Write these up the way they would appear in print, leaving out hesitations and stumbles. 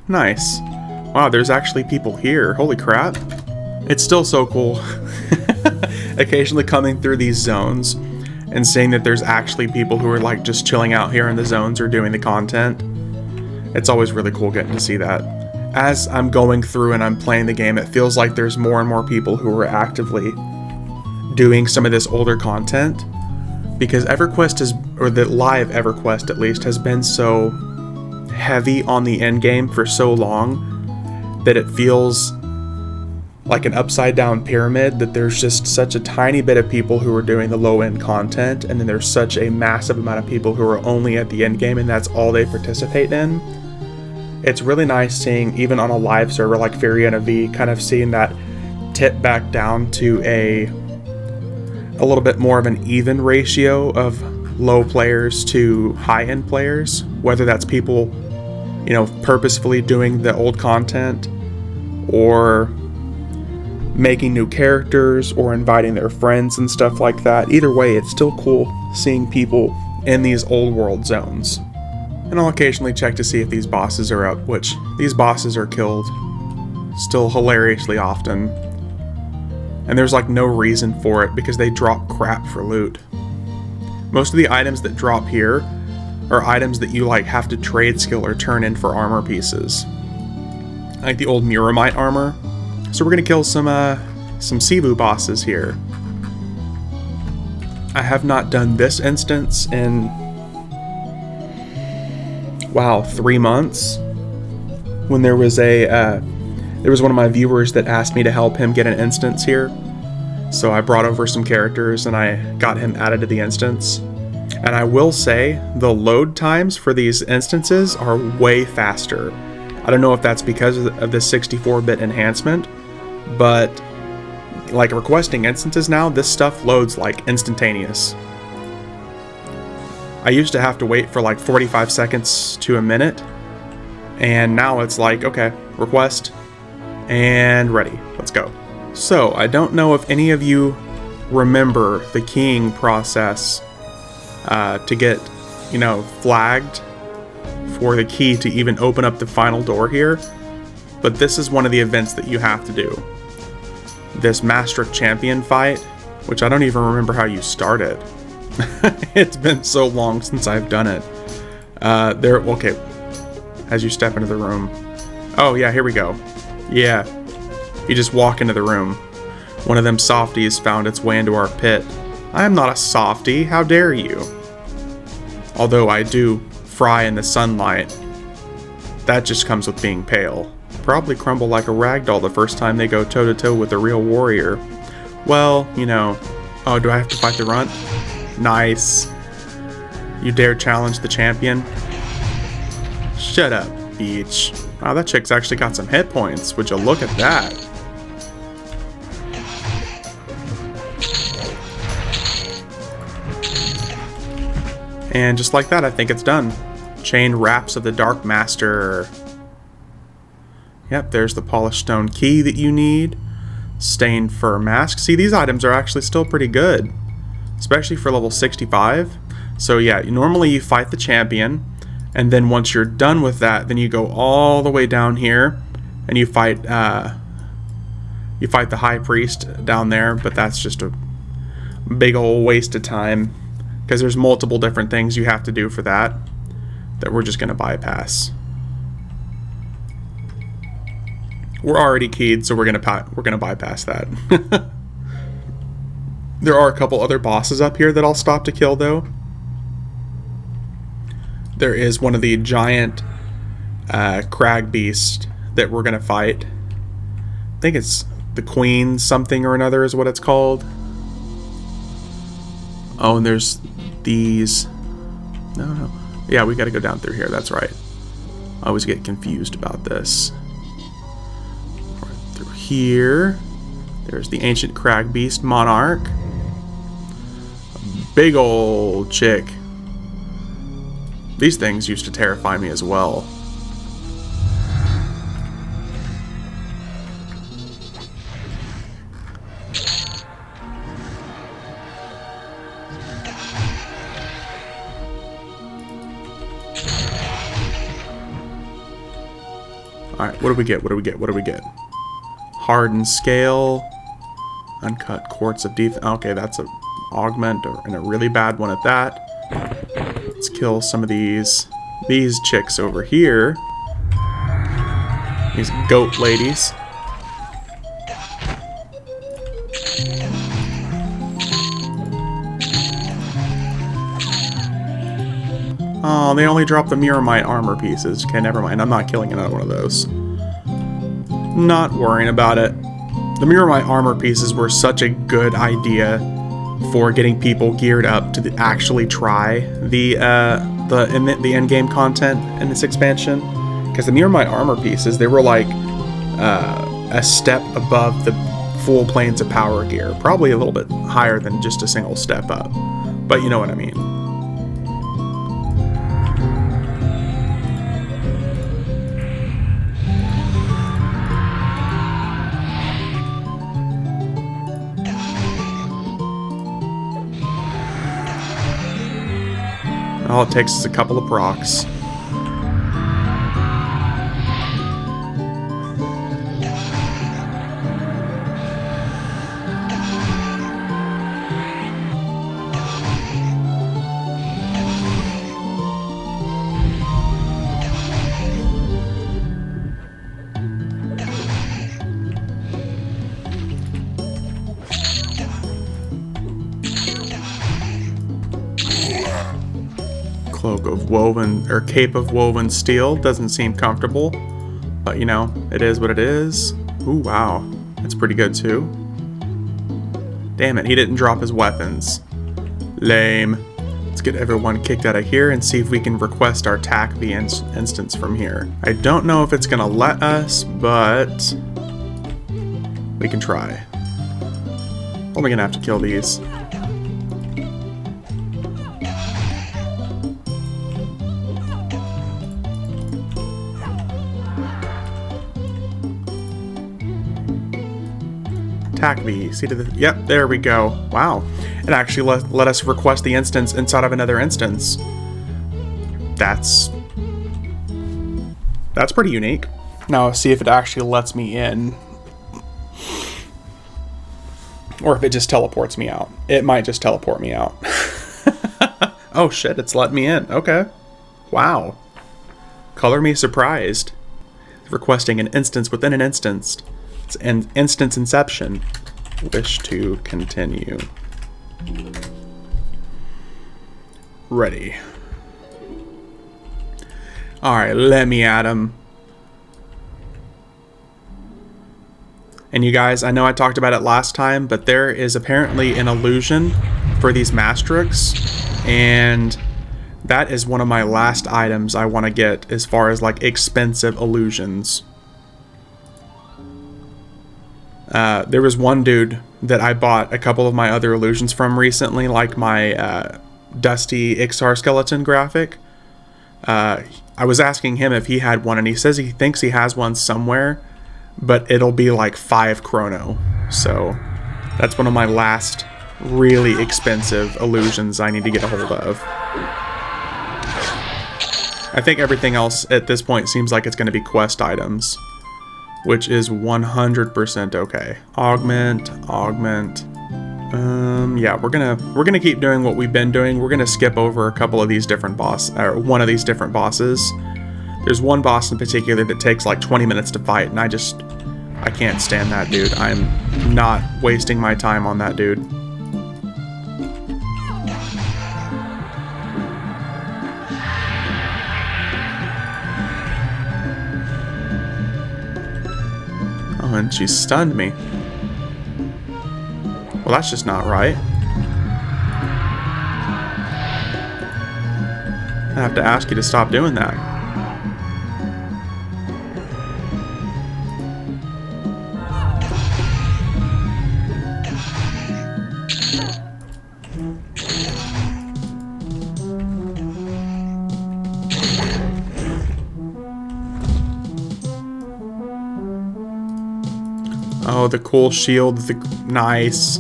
Nice. Wow, there's actually people here. Holy crap. It's still so cool. Occasionally coming through these zones and seeing that there's actually people who are like just chilling out here in the zones or doing the content. It's always really cool getting to see that. As I'm going through and I'm playing the game, it feels like there's more and more people who are actively doing some of this older content, because EverQuest is, or the live EverQuest at least, has been so heavy on the end game for so long that it feels like an upside down pyramid, that there's just such a tiny bit of people who are doing the low end content, and then there's such a massive amount of people who are only at the end game and that's all they participate in. It's really nice seeing, even on a live server like Furiana V, kind of seeing that tip back down to a little bit more of an even ratio of low players to high end players, whether that's people, you know, purposefully doing the old content or making new characters or inviting their friends and stuff like that. Either way, it's still cool seeing people in these old world zones. And I'll occasionally check to see if these bosses are up, which these bosses are killed still hilariously often. And there's like no reason for it because they drop crap for loot. Most of the items that drop here are items that you like have to trade skill or turn in for armor pieces. Like the old Muramite armor. So we're gonna kill some Txevu bosses here. I have not done this instance in, wow, 3 months. When there was one of my viewers that asked me to help him get an instance here. So I brought over some characters and I got him added to the instance. And I will say the load times for these instances are way faster. I don't know if that's because of the 64-bit enhancement, but like requesting instances now, this stuff loads like instantaneous. I used to have to wait for like 45 seconds to a minute, and now it's like, okay, request, and ready, let's go. So, I don't know if any of you remember the keying process to get, you know, flagged for the key to even open up the final door here, but this is one of the events that you have to do. This Master Champion fight, which I don't even remember how you start it. It's been so long since I've done it. Okay, as you step into the room. Oh yeah, here we go. Yeah, you just walk into the room. One of them softies found its way into our pit. I am not a softie, how dare you? Although I do fry in the sunlight. That just comes with being pale. Probably crumble like a ragdoll the first time they go toe-to-toe with a real warrior. Well, you know... Oh, do I have to fight the runt? Nice. You dare challenge the champion? Shut up, bitch. Wow, that chick's actually got some hit points. Would you look at that? And just like that, I think it's done. Chain Wraps of the Dark Master. Yep, there's the polished stone key that you need. Stained fur mask. See, these items are actually still pretty good, especially for level 65. So yeah, normally you fight the champion, and then once you're done with that, then you go all the way down here, and you fight the high priest down there. But that's just a big old waste of time because there's multiple different things you have to do for that we're just gonna bypass. We're already keyed, so we're gonna bypass that. There are a couple other bosses up here that I'll stop to kill, though. There is one of the giant Crag beasts that we're gonna fight. I think it's the Queen something or another is what it's called. Oh, and there's these. No. Yeah, we got to go down through here. That's right. I always get confused about this. Right through here. There's the ancient Crag beast monarch. A big old chick. These things used to terrify me as well. Alright, what do we get? What do we get? What do we get? Hardened scale. Uncut quartz of defense. Okay, that's a augment and a really bad one at that. Let's kill some of these chicks over here. These goat ladies. Oh, they only dropped the Miramite armor pieces. Okay, never mind. I'm not killing another one of those. Not worrying about it. The Miramite armor pieces were such a good idea for getting people geared up to actually try the end game content in this expansion. Because the Miramite armor pieces, they were like a step above the full planes of power gear. Probably a little bit higher than just a single step up. But you know what I mean. All it takes is a couple of procs. Cloak of woven, or cape of woven steel doesn't seem comfortable, but you know, it is what it is. Ooh, wow. That's pretty good too. Damn it, he didn't drop his weapons. Lame. Let's get everyone kicked out of here and see if we can request our Tacvi instance from here. I don't know if it's gonna let us, but we can try. Only gonna have to kill these. Tacvi, see to the, yep, there we go. Wow, it actually let us request the instance inside of another instance. That's pretty unique. Now see if it actually lets me in, or if it just teleports me out. It might just teleport me out. Oh shit, it's letting me in. Okay, wow. Color me surprised. Requesting an instance within an instance. It's an instance inception. Wish to continue. Ready. Alright, let me at him. And you guys, I know I talked about it last time, but there is apparently an illusion for these Mastrix, and that is one of my last items I want to get as far as like expensive illusions. There was one dude that I bought a couple of my other illusions from recently, like my Dusty Ixar skeleton graphic. I was asking him if he had one, and he says he thinks he has one somewhere, but it'll be like 5 chrono. So that's one of my last really expensive illusions I need to get a hold of. I think everything else at this point seems like it's going to be quest items, which is 100% okay. Augment. Yeah, we're gonna keep doing what we've been doing. We're gonna skip over a couple of these different one of these different bosses. There's one boss in particular that takes like 20 minutes to fight, and I can't stand that dude. I'm not wasting my time on that dude. Oh, and she stunned me. Well, that's just not right. I have to ask you to stop doing that. Oh, the cool shield, nice.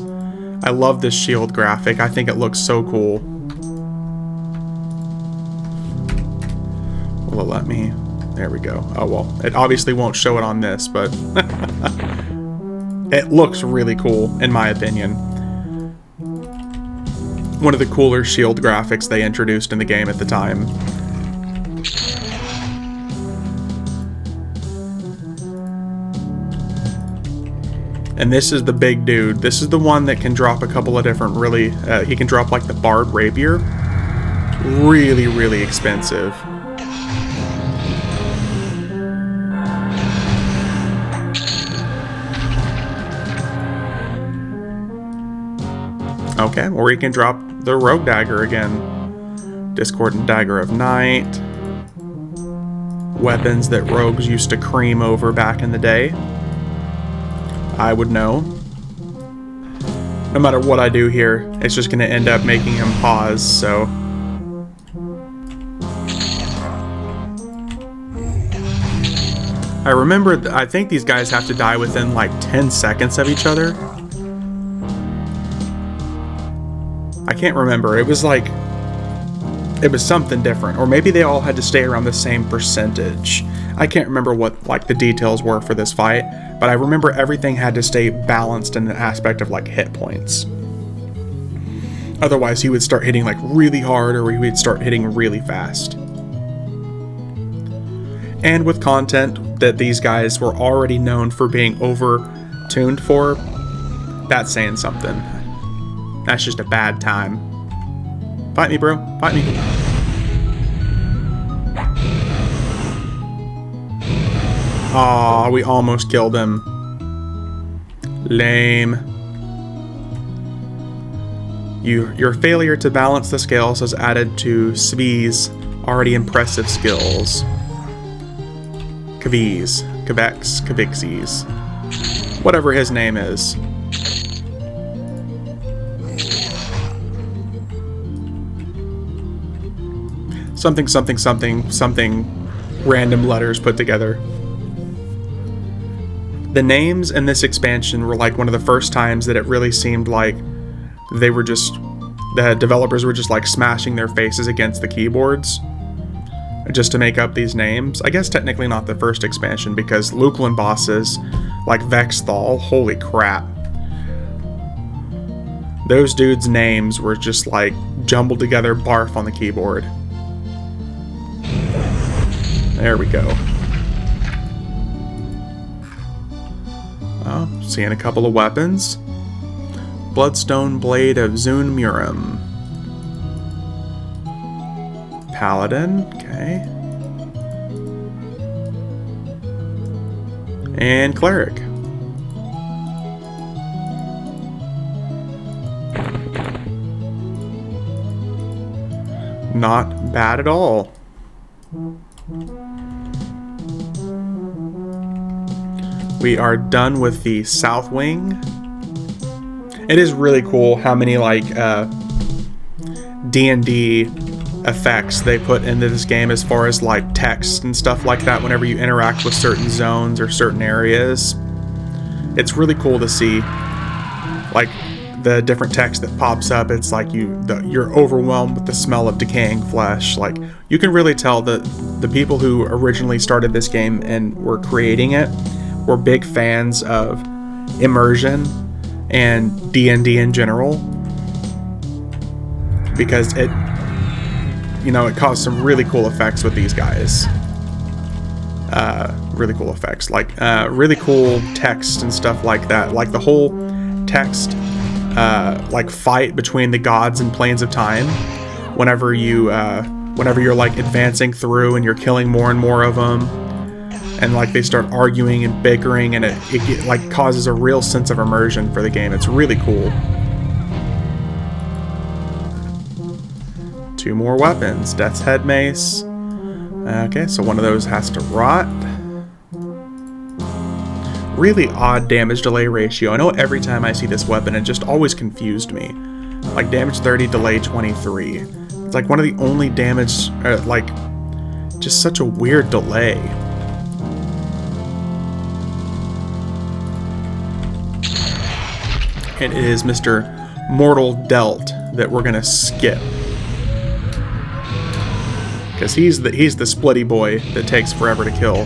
I love this shield graphic. I think it looks so cool. Will it let me? There we go. Oh, well, it obviously won't show it on this, but it looks really cool, in my opinion. One of the cooler shield graphics they introduced in the game at the time. And this is the big dude. This is the one that can drop a couple of different really... he can drop like the Bard Rapier. Really, really expensive. Okay, or he can drop the Rogue Dagger again. Discordant Dagger of Night. Weapons that rogues used to cream over back in the day. I would know. No matter what I do here, it's just going to end up making him pause, so... I remember, I think these guys have to die within like 10 seconds of each other. I can't remember. It was like... It was something different. Or maybe they all had to stay around the same percentage. I can't remember what like the details were for this fight, but I remember everything had to stay balanced in the aspect of like hit points. Otherwise he would start hitting like really hard, or he would start hitting really fast. And with content that these guys were already known for being over-tuned for, that's saying something. That's just a bad time. Fight me, bro. Fight me. Aw, we almost killed him. Lame. Your failure to balance the scales has added to Svi's already impressive skills. Kavixes. Whatever his name is. Something random letters put together. The names in this expansion were like one of the first times that it really seemed like they were just, the developers were just like smashing their faces against the keyboards just to make up these names. I guess technically not the first expansion, because Luklin bosses like Vexthal, holy crap. Those dudes' names were just like jumbled together barf on the keyboard. There we go. Oh, seeing a couple of weapons. Bloodstone Blade of Zun Murim. Paladin, okay. And Cleric. Not bad at all. We are done with the south wing. It is really cool how many like D&D effects they put into this game as far as like text and stuff like that whenever you interact with certain zones or certain areas. It's really cool to see like the different text that pops up. It's like you're overwhelmed with the smell of decaying flesh. Like you can really tell that the people who originally started this game and were creating it were big fans of immersion and D&D in general, because it caused some really cool effects with these guys. Really cool effects, like really cool text and stuff like that. Like the whole text, like fight between the gods and planes of time. Whenever you're like advancing through and you're killing more and more of them, and like they start arguing and bickering, and it like causes a real sense of immersion for the game. It's really cool. 2 more weapons. Death's Head Mace. Okay, so one of those has to rot. Really odd damage delay ratio. I know every time I see this weapon, it just always confused me. Like damage 30, delay 23. It's like one of the only damage, like just such a weird delay. It is Mr. Mortal Dealt that we're gonna skip, Because he's the splitty boy that takes forever to kill.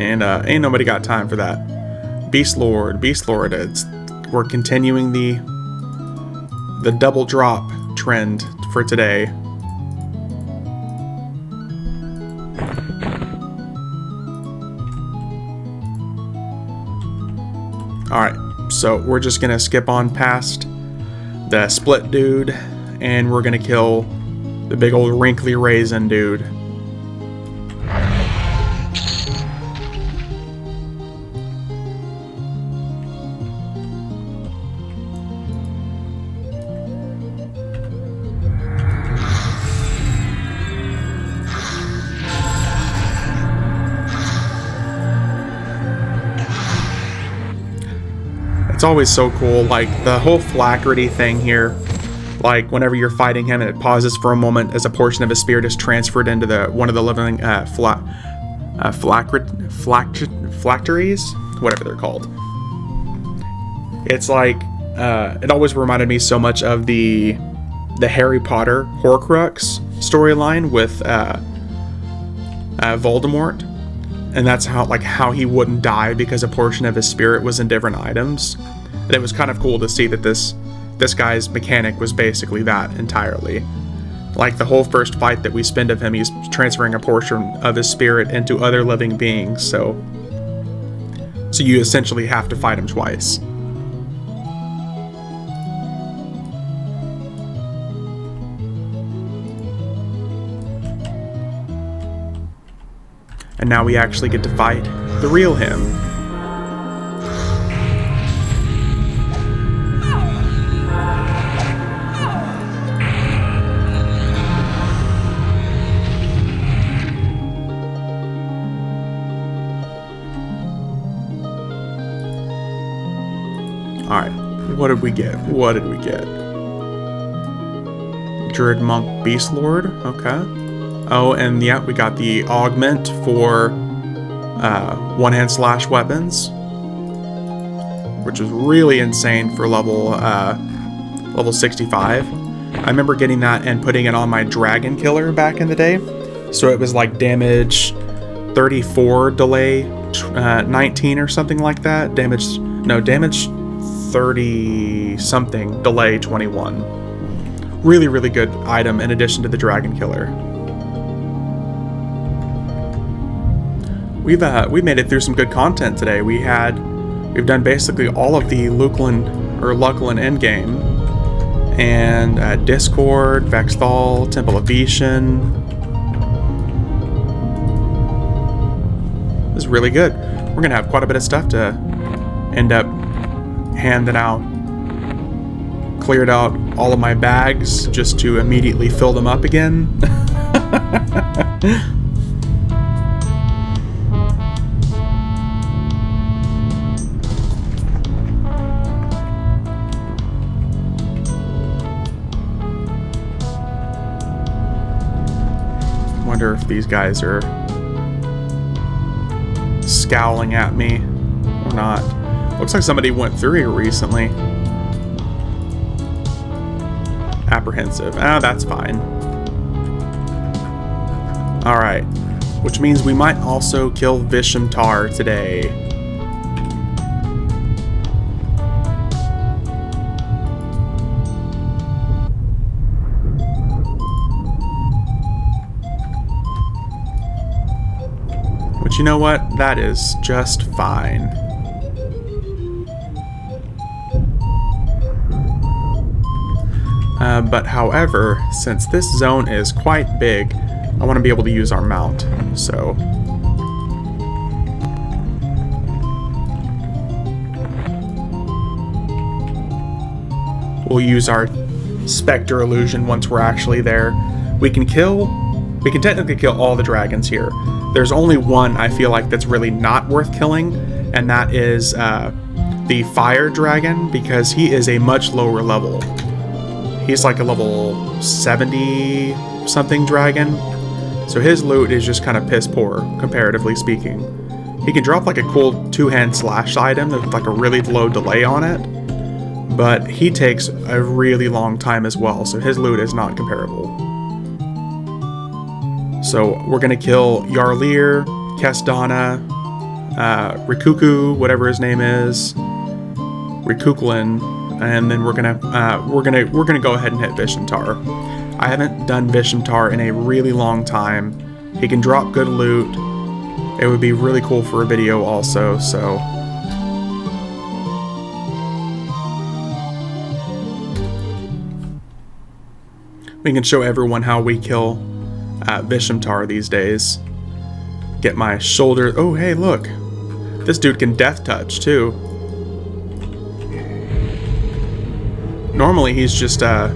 And ain't nobody got time for that. Beast Lord. We're continuing the double drop trend for today. Alright, so we're just gonna skip on past the split dude, and we're gonna kill the big old wrinkly Raizing dude. It's always so cool, like the whole flaccid thing here. Like whenever you're fighting him and it pauses for a moment as a portion of his spirit is transferred into one of the living phylacteries, whatever they're called. It's like it always reminded me so much of the Harry Potter Horcrux storyline with Voldemort. And that's how he wouldn't die because a portion of his spirit was in different items. And it was kind of cool to see that this guy's mechanic was basically that entirely. Like the whole first fight that we spend of him, he's transferring a portion of his spirit into other living beings, so you essentially have to fight him twice. And now we actually get to fight the real him. Alright, what did we get? Druid Monk Beast Lord, okay. Oh, and yeah, we got the augment for one-hand slash weapons, which was really insane for level 65. I remember getting that and putting it on my dragon killer back in the day. So it was like damage 34, delay 19 or something like that. Damage 30 something, delay 21. Really, really good item in addition to the dragon killer. We've made it through some good content today. We've done basically all of the Luclin endgame, and Discord, Vexthal, Temple of Vishan. This is really good. We're gonna have quite a bit of stuff to end up handing out. Cleared out all of my bags just to immediately fill them up again. Wonder if these guys are scowling at me or not. Looks like somebody went through here recently. Apprehensive. Ah, that's fine. Alright. Which means we might also kill Visham Tar today. But you know what? That is just fine. But however, since this zone is quite big, I want to be able to use our mount, so... we'll use our Spectre illusion once we're actually there. We can technically kill all the dragons here. There's only one I feel like that's really not worth killing, and that is the Fire Dragon, because he is a much lower level. He's like a level 70 something dragon, so his loot is just kind of piss poor, comparatively speaking. He can drop like a cool two-hand slash item with like a really low delay on it, but he takes a really long time as well, so his loot is not comparable. So we're gonna kill Yarlir, Kestana, Rikuku, whatever his name is, Rikuklin, and then we're gonna go ahead and hit Vishamtar. I haven't done Vishamtar in a really long time. He can drop good loot. It would be really cool for a video also, so. We can show everyone how we kill Vishamtar these days. Get my shoulder. Oh, hey, look. This dude can death touch, too. Normally, he's just kind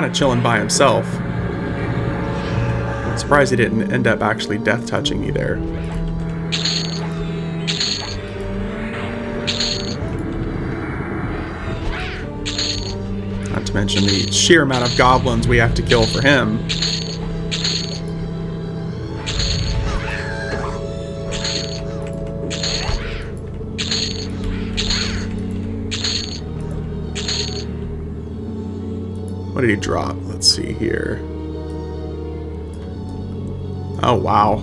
of chilling by himself. I'm surprised he didn't end up actually death touching me there. Not to mention the sheer amount of goblins we have to kill for him. What did he drop? Let's see here. Oh, wow.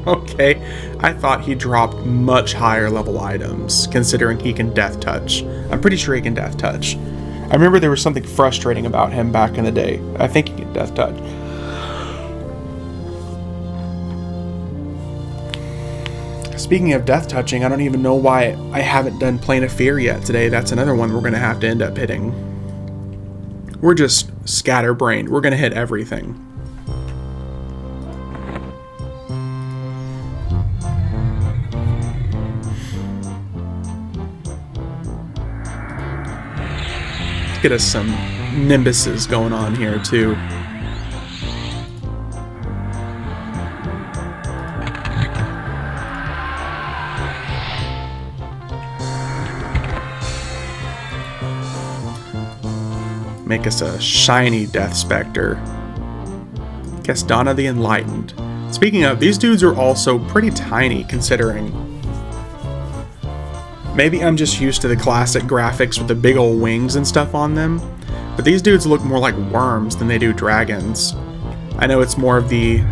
Okay. I thought he dropped much higher level items, considering he can death touch. I'm pretty sure he can death touch. I remember there was something frustrating about him back in the day. I think he can death touch. Speaking of death touching, I don't even know why I haven't done Plane of Fear yet today. That's another one we're going to have to end up hitting. We're just scatterbrained. We're going to hit everything. Let's get us some Nimbuses going on here, too. Make us a shiny Death Spectre. Kestana the Enlightened. Speaking of, these dudes are also pretty tiny, considering. Maybe I'm just used to the classic graphics with the big old wings and stuff on them, but these dudes look more like worms than they do dragons. I know it's more of the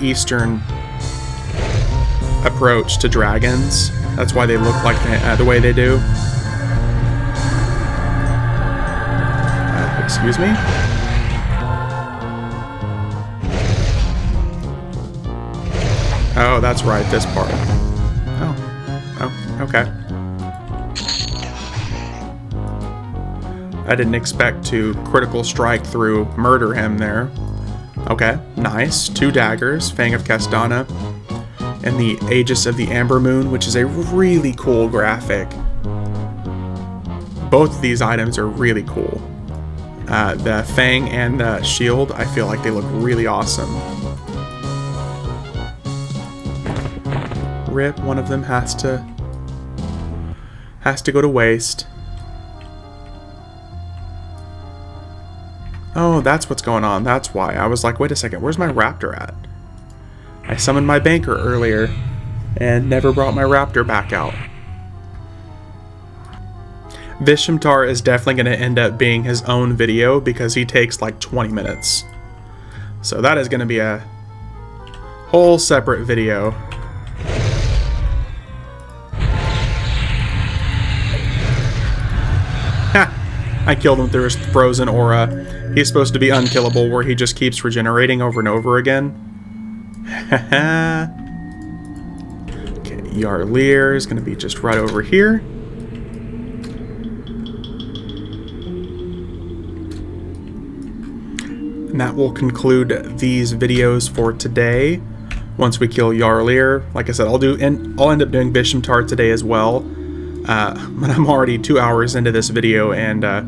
Eastern approach to dragons. That's why they look like the way they do. Excuse me? Oh, that's right, this part. Oh, okay. I didn't expect to critical strike through murder him there. Okay, nice. 2 daggers, Fang of Kestana, and the Aegis of the Amber Moon, which is a really cool graphic. Both of these items are really cool. The Fang and the Shield, I feel like they look really awesome. Rip, one of them has to go to waste. Oh, that's what's going on. That's why. I was like, wait a second, where's my raptor at? I summoned my banker earlier and never brought my raptor back out. Vishamtar is definitely going to end up being his own video because he takes like 20 minutes. So that is going to be a whole separate video. Ha! I killed him through his frozen aura. He's supposed to be unkillable where he just keeps regenerating over and over again. Okay, Yarlir is going to be just right over here. And that will conclude these videos for today. Once we kill Yarlir, like I said, I'll end up doing Vishamtar today as well. But I'm already 2 hours into this video, and I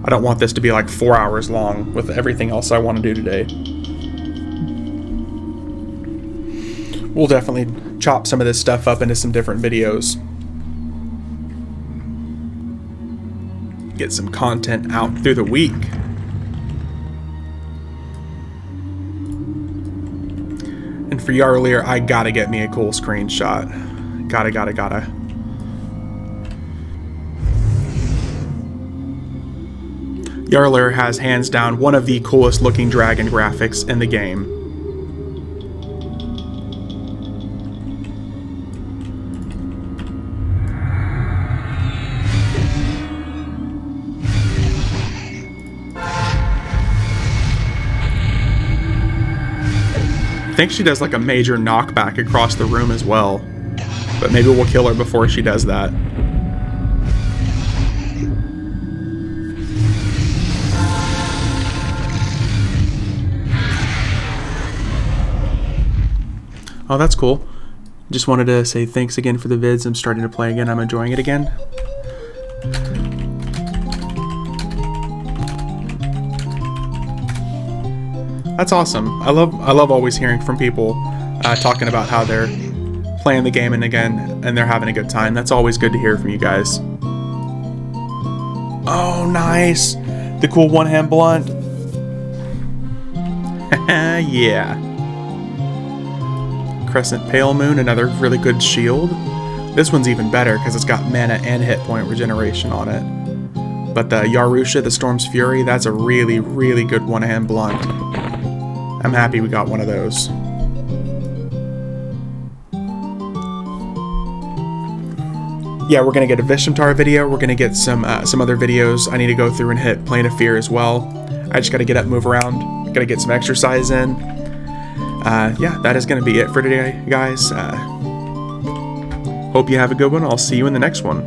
don't want this to be like 4 hours long with everything else I want to do today. We'll definitely chop some of this stuff up into some different videos. Get some content out through the week. And for Yarlir, I gotta get me a cool screenshot. Gotta. Jarler has hands down one of the coolest looking dragon graphics in the game. I think she does like a major knockback across the room as well, but maybe we'll kill her before she does that. Oh, that's cool. Just wanted to say thanks again for the vids. I'm starting to play again. I'm enjoying it again. That's awesome. I love always hearing from people talking about how they're playing the game and they're having a good time. That's always good to hear from you guys. Oh, nice. The cool one-hand blunt. Yeah. Crescent Pale Moon, another really good shield. This one's even better because it's got mana and hit point regeneration on it. But the Yarusha, the Storm's Fury, that's a really, really good one-hand blunt. I'm happy we got one of those. Yeah, we're gonna get a Vishtamtar video. We're gonna get some other videos. I need to go through and hit Plane of Fear as well. I just gotta get up, move around. Gotta get some exercise in. Yeah, that is gonna be it for today, guys. Hope you have a good one. I'll see you in the next one.